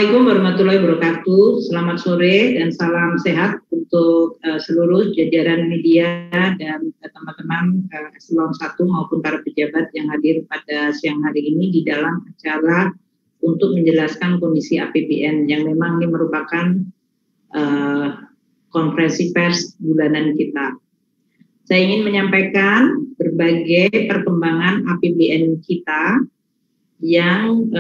Assalamualaikum warahmatullahi wabarakatuh. Selamat sore dan salam sehat untuk seluruh jajaran media dan teman-teman Eselon 1 maupun para pejabat yang hadir pada siang hari ini di dalam acara untuk menjelaskan kondisi APBN yang memang ini merupakan konferensi pers bulanan kita. Saya ingin menyampaikan berbagai perkembangan APBN kita yang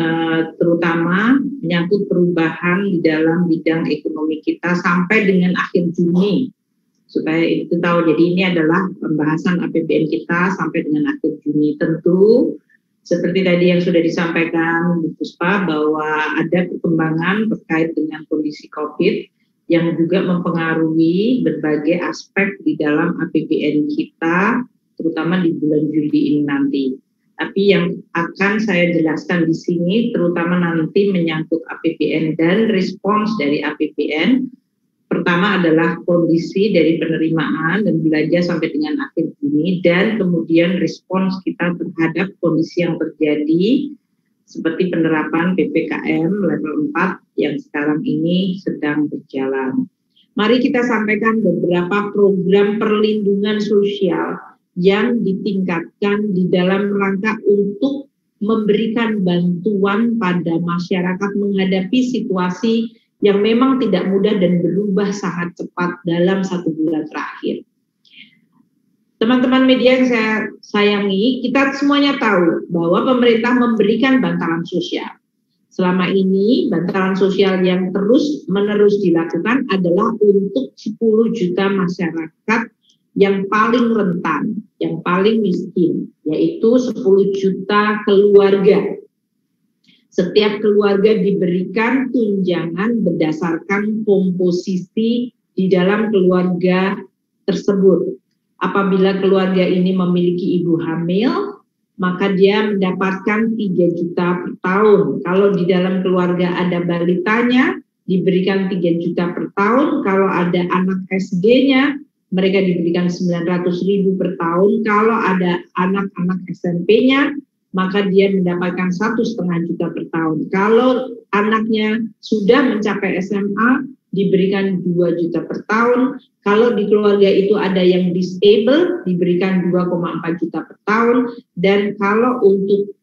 terutama menyangkut perubahan di dalam bidang ekonomi kita sampai dengan akhir Juni, supaya itu tahu. Jadi ini adalah pembahasan APBN kita sampai dengan akhir Juni. Tentu seperti tadi yang sudah disampaikan Bu Puspa bahwa ada perkembangan terkait dengan kondisi COVID yang juga mempengaruhi berbagai aspek di dalam APBN kita, terutama di bulan Juli ini nanti. Tapi yang akan saya jelaskan di sini terutama nanti menyangkut APBN dan respons dari APBN. Pertama adalah kondisi dari penerimaan dan belanja sampai dengan akhir Juni, dan kemudian respons kita terhadap kondisi yang terjadi seperti penerapan PPKM level 4 yang sekarang ini sedang berjalan. Mari kita sampaikan beberapa program perlindungan sosial yang ditingkatkan di dalam rangka untuk memberikan bantuan pada masyarakat menghadapi situasi yang memang tidak mudah dan berubah sangat cepat dalam 1 bulan terakhir. Teman-teman media yang saya sayangi, kita semuanya tahu bahwa pemerintah memberikan bantalan sosial. Selama ini bantalan sosial yang terus-menerus dilakukan adalah untuk 10 juta masyarakat yang paling rentan, yang paling miskin, yaitu 10 juta keluarga. Setiap keluarga diberikan tunjangan berdasarkan komposisi di dalam keluarga tersebut. Apabila keluarga ini memiliki ibu hamil, maka dia mendapatkan 3 juta per tahun. Kalau di dalam keluarga ada balitanya, diberikan 3 juta per tahun. Kalau ada anak SD-nya, mereka diberikan 900.000 per tahun. Kalau ada anak-anak SMP-nya, maka dia mendapatkan 1,5 juta per tahun. Kalau anaknya sudah mencapai SMA, diberikan 2 juta per tahun. Kalau di keluarga itu ada yang disable, diberikan 2,4 juta per tahun. Dan kalau untuk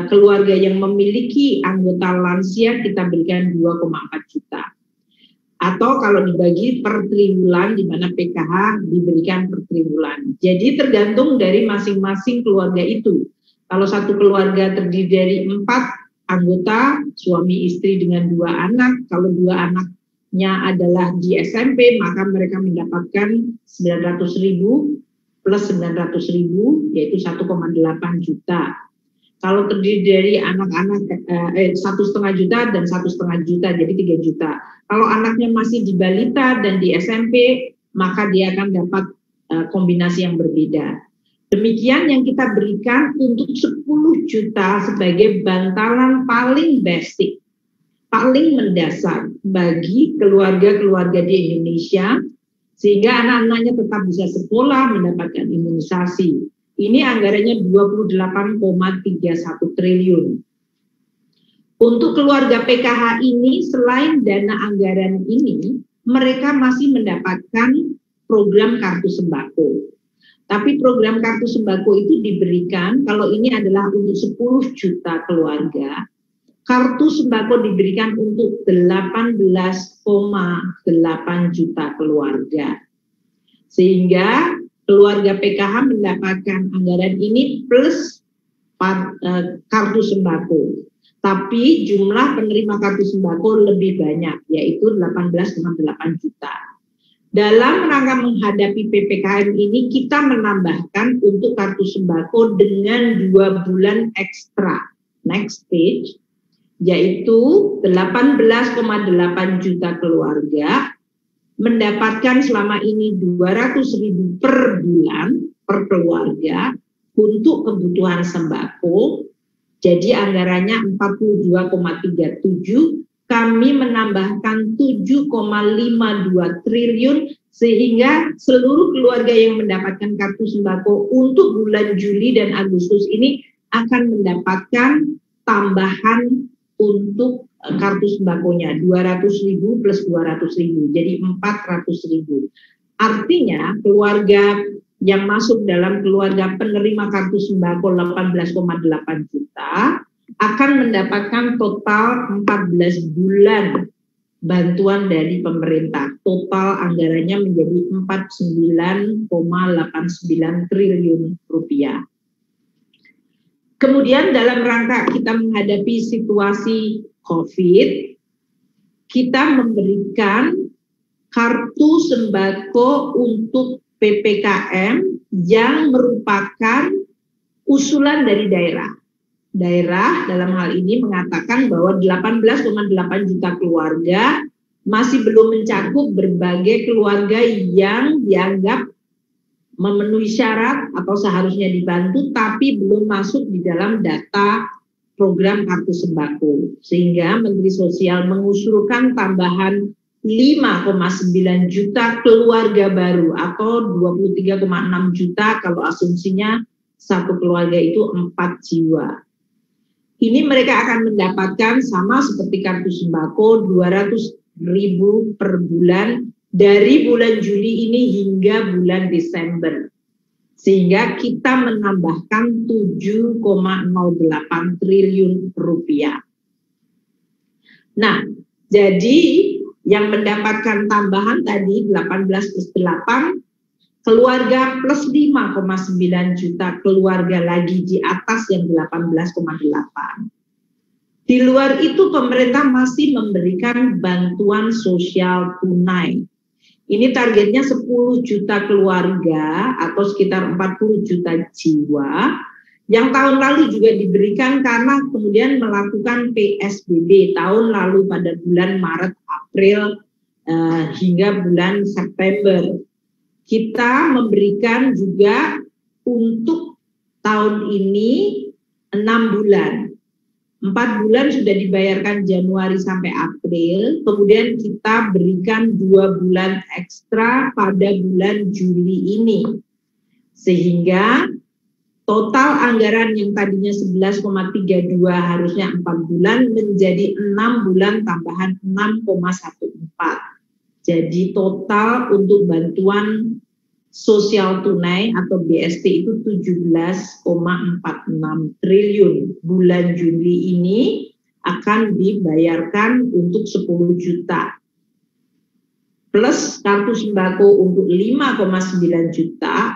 keluarga yang memiliki anggota lansia, kita berikan 2,4 juta. Atau kalau dibagi per triwulan, di mana PKH diberikan per triwulan. Jadi tergantung dari masing-masing keluarga itu. Kalau satu keluarga terdiri dari 4 anggota, suami istri dengan 2 anak, kalau 2 anaknya adalah di SMP, maka mereka mendapatkan 900.000 plus 900.000, yaitu 1,8 juta. Kalau terdiri dari anak-anak 1,5 juta dan 1,5 juta, jadi 3 juta. Kalau anaknya masih di balita dan di SMP, maka dia akan dapat kombinasi yang berbeda. Demikian yang kita berikan untuk 10 juta sebagai bantalan paling basic, paling mendasar bagi keluarga-keluarga di Indonesia, sehingga anak-anaknya tetap bisa sekolah, mendapatkan imunisasi. Ini anggarannya 28,31 triliun. Untuk keluarga PKH ini, selain dana anggaran ini, mereka masih mendapatkan program kartu sembako. Tapi program kartu sembako itu diberikan, kalau ini adalah untuk 10 juta keluarga, kartu sembako diberikan untuk 18,8 juta keluarga. Sehingga keluarga PKH mendapatkan anggaran ini plus kartu sembako. Tapi jumlah penerima kartu sembako lebih banyak, yaitu 18,8 juta. Dalam rangka menghadapi PPKM ini, kita menambahkan untuk kartu sembako dengan 2 bulan ekstra. Next page, yaitu 18,8 juta keluarga mendapatkan selama ini 200.000 per bulan per keluarga untuk kebutuhan sembako. Jadi anggarannya 42,37, kami menambahkan 7,52 triliun sehingga seluruh keluarga yang mendapatkan kartu sembako untuk bulan Juli dan Agustus ini akan mendapatkan tambahan untuk kartu sembakonya, 200.000 plus 200.000, jadi 400.000. Artinya keluarga yang masuk dalam keluarga penerima kartu sembako 18,8 juta akan mendapatkan total 14 bulan bantuan dari pemerintah. Total anggarannya menjadi 49,89 triliun rupiah. Kemudian dalam rangka kita menghadapi situasi COVID, kita memberikan kartu sembako untuk PPKM yang merupakan usulan dari daerah. Daerah dalam hal ini mengatakan bahwa 18,8 juta keluarga masih belum mencakup berbagai keluarga yang dianggap memenuhi syarat atau seharusnya dibantu tapi belum masuk di dalam data program kartu sembako, sehingga Menteri Sosial mengusulkan tambahan 5,9 juta keluarga baru atau 23,6 juta kalau asumsinya satu keluarga itu 4 jiwa. Ini mereka akan mendapatkan sama seperti kartu sembako 200.000 per bulan dari bulan Juli ini hingga bulan Desember. Sehingga kita menambahkan 7,08 triliun rupiah. Nah, jadi yang mendapatkan tambahan tadi 18 plus 8, keluarga plus 5,9 juta keluarga lagi di atas yang 18,8. Di luar itu pemerintah masih memberikan bantuan sosial tunai. Ini targetnya 10 juta keluarga atau sekitar 40 juta jiwa yang tahun lalu juga diberikan karena kemudian melakukan PSBB tahun lalu pada bulan Maret, April hingga bulan September. Kita memberikan juga untuk tahun ini 6 bulan. 4 bulan sudah dibayarkan Januari sampai April, kemudian kita berikan 2 bulan ekstra pada bulan Juli ini. Sehingga total anggaran yang tadinya 11,32 harusnya 4 bulan menjadi 6 bulan tambahan 6,14. Jadi total untuk bantuan sosial tunai atau BST itu 17,46 triliun. Bulan Juli ini akan dibayarkan untuk 10 juta. Plus kartu sembako untuk 5,9 juta,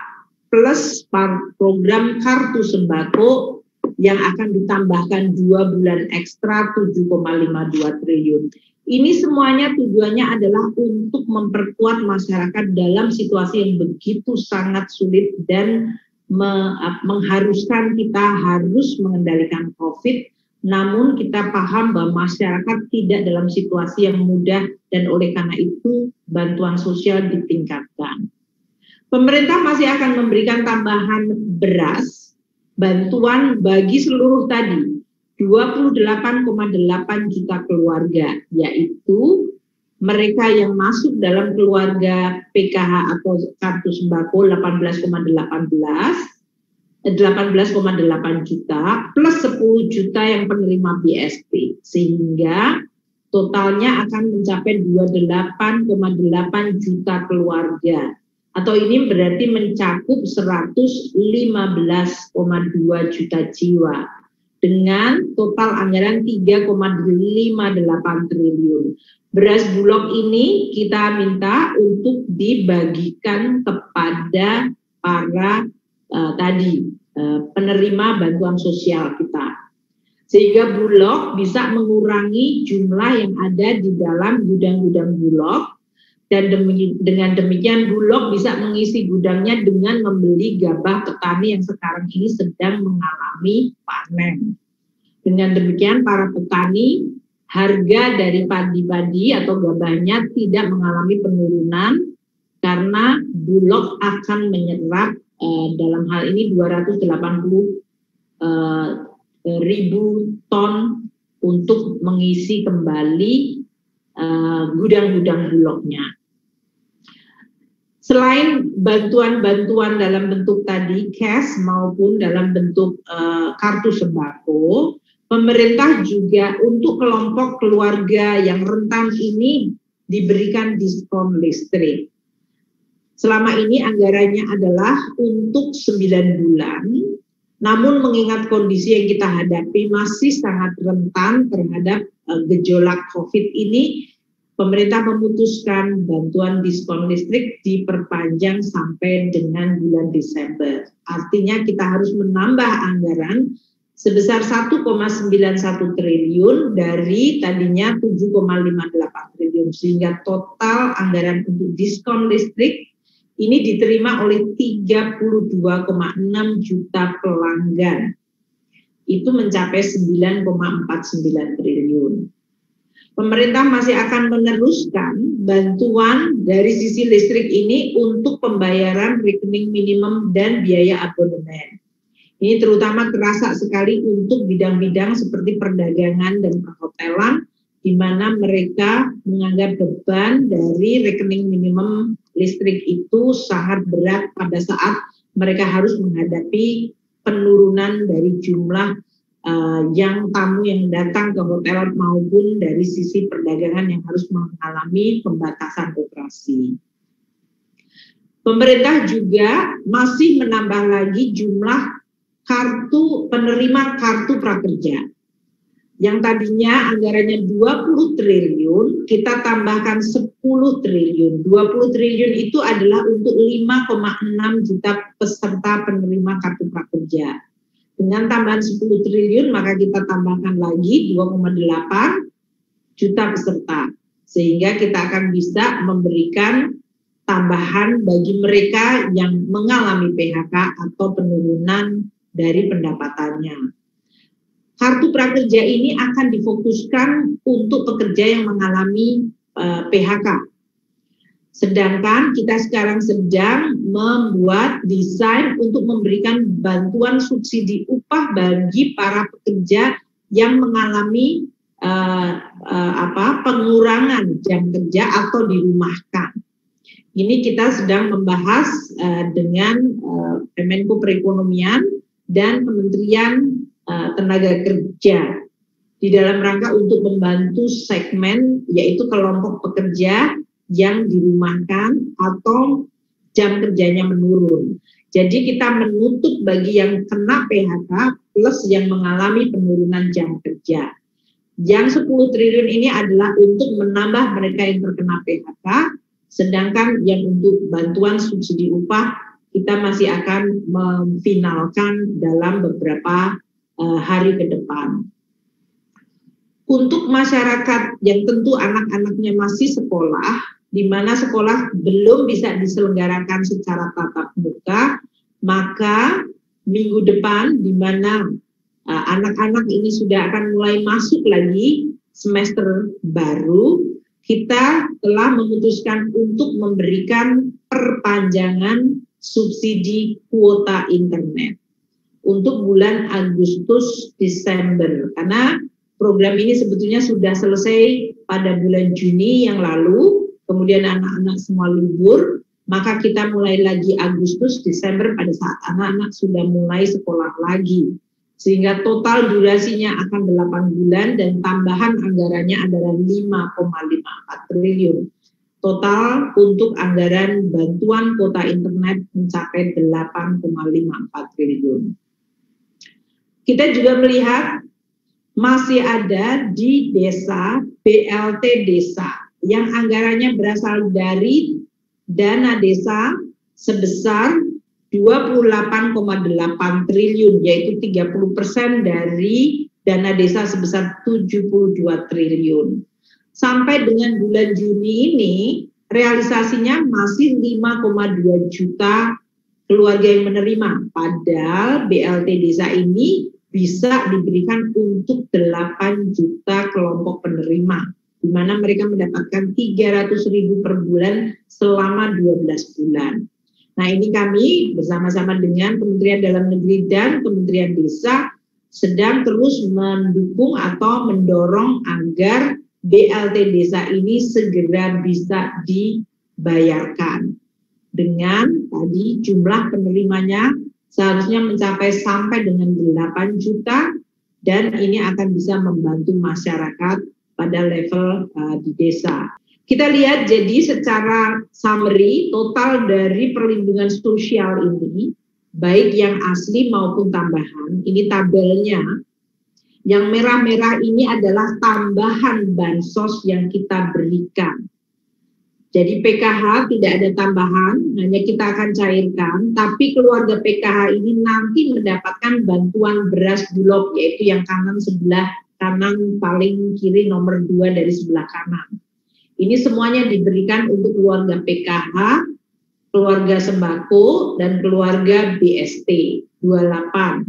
plus program kartu sembako yang akan ditambahkan 2 bulan ekstra 7,52 triliun. Ini semuanya tujuannya adalah untuk memperkuat masyarakat dalam situasi yang begitu sangat sulit dan mengharuskan kita harus mengendalikan COVID. Namun kita paham bahwa masyarakat tidak dalam situasi yang mudah dan oleh karena itu bantuan sosial ditingkatkan. Pemerintah masih akan memberikan tambahan beras, bantuan bagi seluruh tadi 28,8 juta keluarga, yaitu mereka yang masuk dalam keluarga PKH atau kartu sembako 18,8 juta plus 10 juta yang penerima BSP, sehingga totalnya akan mencapai 28,8 juta keluarga, atau ini berarti mencakup 115,2 juta jiwa. Dengan total anggaran 3,58 triliun. Beras Bulog ini kita minta untuk dibagikan kepada para penerima bantuan sosial kita. Sehingga Bulog bisa mengurangi jumlah yang ada di dalam gudang-gudang Bulog, dan dengan demikian Bulog bisa mengisi gudangnya dengan membeli gabah petani yang sekarang ini sedang mengalami panen. Dengan demikian para petani harga dari padi-padi atau gabahnya tidak mengalami penurunan karena Bulog akan menyerap dalam hal ini 280.000 ton untuk mengisi kembali gudang-gudang Bulognya. Selain bantuan-bantuan dalam bentuk tadi cash maupun dalam bentuk kartu sembako, Pemerintah juga untuk kelompok keluarga yang rentan ini diberikan diskon listrik. Selama ini anggarannya adalah untuk 9 bulan, namun mengingat kondisi yang kita hadapi masih sangat rentan terhadap gejolak COVID ini, pemerintah memutuskan bantuan diskon listrik diperpanjang sampai dengan bulan Desember. Artinya kita harus menambah anggaran sebesar 1,91 triliun dari tadinya 7,58 triliun, sehingga total anggaran untuk diskon listrik ini diterima oleh 32,6 juta pelanggan. Itu mencapai 9,49 triliun. Pemerintah masih akan meneruskan bantuan dari sisi listrik ini untuk pembayaran rekening minimum dan biaya abonemen. Ini terutama terasa sekali untuk bidang-bidang seperti perdagangan dan perhotelan, di mana mereka menganggap beban dari rekening minimum listrik itu sangat berat pada saat mereka harus menghadapi penurunan dari jumlah yang tamu yang datang ke hotel maupun dari sisi perdagangan yang harus mengalami pembatasan operasi. Pemerintah juga masih menambah lagi jumlah penerima kartu prakerja. Yang tadinya anggarannya 20 triliun, kita tambahkan 10 triliun. 20 triliun itu adalah untuk 5,6 juta peserta penerima kartu prakerja. Dengan tambahan 10 triliun, maka kita tambahkan lagi 2,8 juta peserta. Sehingga kita akan bisa memberikan tambahan bagi mereka yang mengalami PHK atau penurunan dari pendapatannya. Kartu prakerja ini akan difokuskan untuk pekerja yang mengalami PHK. Sedangkan kita sekarang sedang membuat desain untuk memberikan bantuan subsidi upah bagi para pekerja yang mengalami pengurangan jam kerja atau dirumahkan. Ini kita sedang membahas dengan Kemenko Perekonomian dan Kementerian Tenaga Kerja di dalam rangka untuk membantu segmen yaitu kelompok pekerja yang dirumahkan atau jam kerjanya menurun. Jadi kita menutup bagi yang kena PHK plus yang mengalami penurunan jam kerja. Yang 10 triliun ini adalah untuk menambah mereka yang terkena PHK, sedangkan yang untuk bantuan subsidi upah kita masih akan memfinalkan dalam beberapa hari ke depan. Untuk masyarakat yang tentu anak-anaknya masih sekolah, di mana sekolah belum bisa diselenggarakan secara tatap muka, maka minggu depan di mana anak-anak ini sudah akan mulai masuk lagi semester baru, kita telah memutuskan untuk memberikan perpanjangan subsidi kuota internet untuk bulan Agustus Desember, karena program ini sebetulnya sudah selesai pada bulan Juni yang lalu, kemudian anak-anak semua libur, maka kita mulai lagi Agustus Desember pada saat anak-anak sudah mulai sekolah lagi, sehingga total durasinya akan 8 bulan dan tambahan anggarannya adalah 5,54 triliun. Total untuk anggaran bantuan kuota internet mencapai 8,54 triliun. Kita juga melihat masih ada di desa BLT desa yang anggarannya berasal dari dana desa sebesar 28,8 triliun, yaitu 30% dari dana desa sebesar 72 triliun. Sampai dengan bulan Juni ini, realisasinya masih 5,2 juta keluarga yang menerima. Padahal BLT desa ini bisa diberikan untuk 8 juta kelompok penerima, di mana mereka mendapatkan 300.000 per bulan selama 12 bulan. Nah, ini kami bersama-sama dengan Kementerian Dalam Negeri dan Kementerian Desa sedang terus mendukung atau mendorong agar BLT desa ini segera bisa dibayarkan. Dengan tadi jumlah penerimanya seharusnya mencapai sampai dengan 8 juta, dan ini akan bisa membantu masyarakat pada level di desa. Kita lihat jadi secara summary total dari perlindungan sosial ini, baik yang asli maupun tambahan, ini tabelnya. Yang merah-merah ini adalah tambahan bansos yang kita berikan. Jadi PKH tidak ada tambahan, hanya kita akan cairkan, tapi keluarga PKH ini nanti mendapatkan bantuan beras Bulog, yaitu yang kanan sebelah kanan paling kiri nomor 2 dari sebelah kanan. Ini semuanya diberikan untuk keluarga PKH, keluarga sembako, dan keluarga BST 28.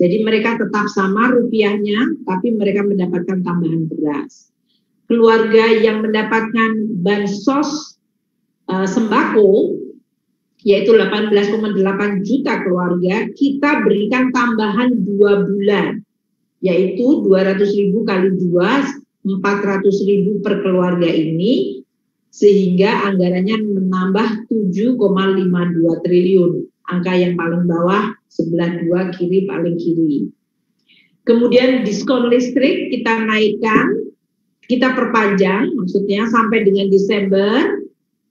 Jadi mereka tetap sama rupiahnya, tapi mereka mendapatkan tambahan beras. Keluarga yang mendapatkan bansos sembako, yaitu 18,8 juta keluarga, kita berikan tambahan 2 bulan, yaitu 200.000 kali 2, 400.000 per keluarga ini, sehingga anggarannya menambah 7,52 triliun. Angka yang paling bawah, sebelah 2 kiri paling kiri. Kemudian diskon listrik kita naikkan, kita perpanjang, maksudnya sampai dengan Desember,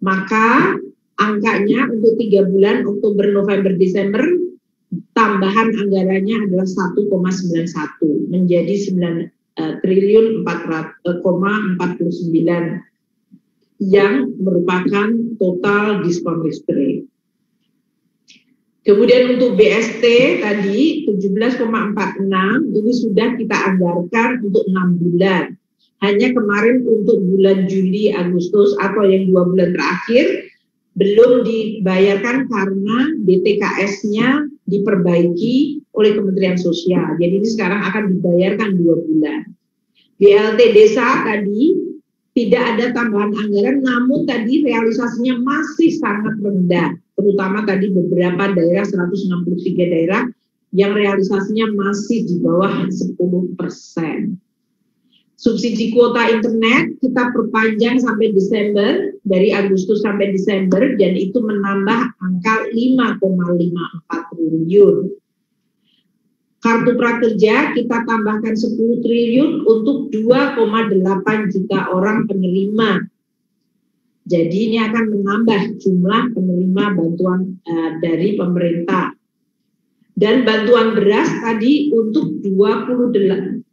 maka angkanya untuk 3 bulan, Oktober, November, Desember, tambahan anggarannya adalah 1,91 menjadi 9 triliun 4,49 yang merupakan total diskon listrik. Kemudian untuk BST tadi 17,46 ini sudah kita anggarkan untuk 6 bulan. Hanya kemarin untuk bulan Juli, Agustus atau yang 2 bulan terakhir belum dibayarkan karena DTKS-nya diperbaiki oleh Kementerian Sosial. Jadi ini sekarang akan dibayarkan 2 bulan. BLT desa tadi tidak ada tambahan anggaran, namun tadi realisasinya masih sangat rendah. Terutama tadi beberapa daerah, 163 daerah yang realisasinya masih di bawah 10%. Subsidi kuota internet kita perpanjang sampai Desember, dari Agustus sampai Desember, dan itu menambah angka 5,54 triliun. Kartu prakerja kita tambahkan 10 triliun untuk 2,8 juta orang penerima. Jadi ini akan menambah jumlah penerima bantuan dari pemerintah. Dan bantuan beras tadi untuk 28,8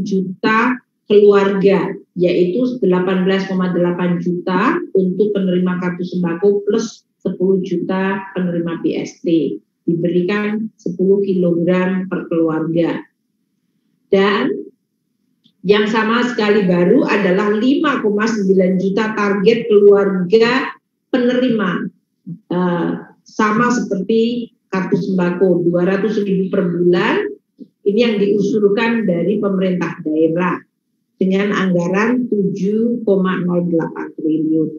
juta keluarga, yaitu 18,8 juta untuk penerima kartu sembako plus 10 juta penerima BST. Diberikan 10 kg per keluarga. Dan yang sama sekali baru adalah 5,9 juta target keluarga penerima. Sama seperti kartu sembako 200.000 per bulan, ini yang diusulkan dari pemerintah daerah dengan anggaran 7,08 triliun.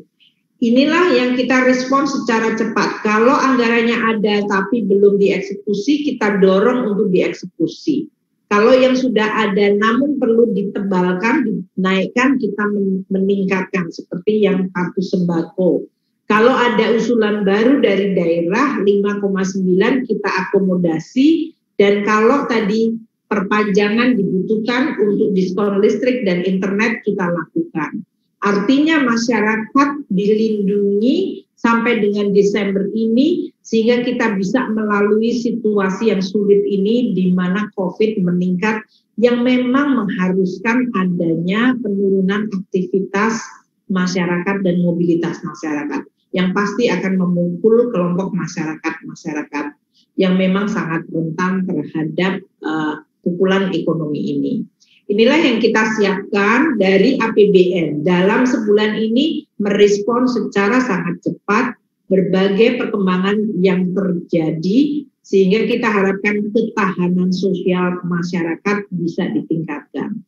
Inilah yang kita respon secara cepat. Kalau anggarannya ada tapi belum dieksekusi, kita dorong untuk dieksekusi. Kalau yang sudah ada namun perlu ditebalkan, dinaikkan, kita meningkatkan seperti yang kartu sembako. Kalau ada usulan baru dari daerah 5,9 kita akomodasi, dan kalau tadi perpanjangan dibutuhkan untuk diskon listrik dan internet kita lakukan. Artinya masyarakat dilindungi sampai dengan Desember ini sehingga kita bisa melalui situasi yang sulit ini di mana COVID meningkat yang memang mengharuskan adanya penurunan aktivitas masyarakat dan mobilitas masyarakat yang pasti akan memukul kelompok masyarakat yang memang sangat rentan terhadap pukulan ekonomi ini. Inilah yang kita siapkan dari APBN. Dalam sebulan ini merespon secara sangat cepat berbagai perkembangan yang terjadi sehingga kita harapkan ketahanan sosial masyarakat bisa ditingkatkan.